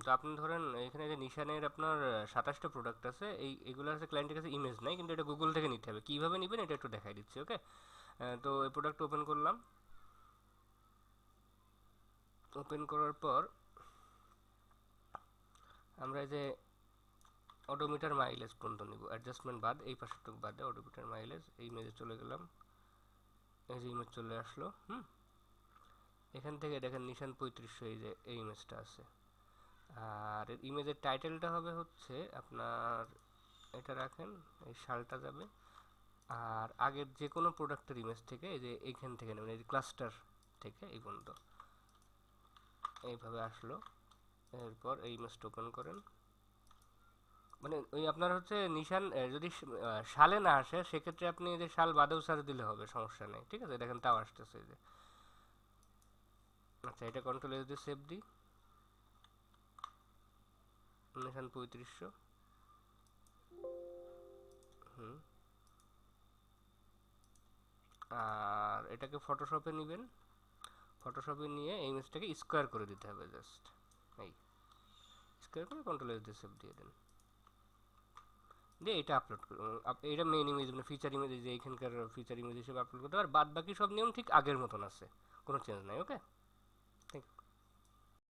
তো আপনি ধরেন এখানে যে নিশানের আপনার 27টা প্রোডাক্ট আছে, এগুলো হচ্ছে ক্লায়েন্টের কাছে ইমেজ নাই, কিন্তু এটা গুগল থেকে নিতে হবে। কীভাবে নেবেন এটা একটু দেখাই দিচ্ছি, ওকে? তো এই প্রোডাক্ট ওপেন করলাম। ওপেন করার পর আমরা এই যে অডোমিটার মাইলেজ পর্যন্ত নিব, অ্যাডজাস্টমেন্ট বাদ, এই পাশেরটুকু বাদে অডোমিটার মাইলেজ, এই ইমেজে চলে গেলাম। এই যে ইমেজ চলে আসলো। এখান থেকে দেখেন নিশান 3500, এই যে এই ইমেজটা আছে। আর এর ইমেজের টাইটেলটা হবে হচ্ছে আপনার, এটা রাখেন, এই শালটা যাবে। আর আগের যে কোনো প্রোডাক্টের ইমেজ থেকে এই যে এইখান থেকে নেবেন, এই ক্লাস্টার থেকে এই পর্যন্ত এইভাবে আসলো। এরপর এই ইমেজটা ওপেন করেন। মানে ওই আপনার হচ্ছে নিশান যদি সালে না আসে সেক্ষেত্রে আপনি এই যে সাল বাদেও সার দিলে হবে, সমস্যা নেই, ঠিক আছে? দেখেন তাও আসতেছে এই যে। আচ্ছা, এটা কন্ট্রোল এস দিয়ে সেভ দিই, নিশান 3500। হুম। আর এটাকে ফটোশপে নেবেন, ফটোশপে নিয়ে এই ইমেজটাকে স্কোয়ার করে দিতে হবে জাস্ট, এই স্কোয়ার করে কন্ট্রোল এস দিয়ে সেভ দিয়ে দেন। দিয়ে এটা আপলোড করুন। এটা মেইন ইমেজ, মানে ফিচার ইমেজ, যে এইখানকার ফিচার ইমেজ হিসেবে আপলোড করতে হবে। আর বাদ বাকি সব নিয়ম ঠিক আগের মতন আছে, কোনো চেঞ্জ নাই, ওকে?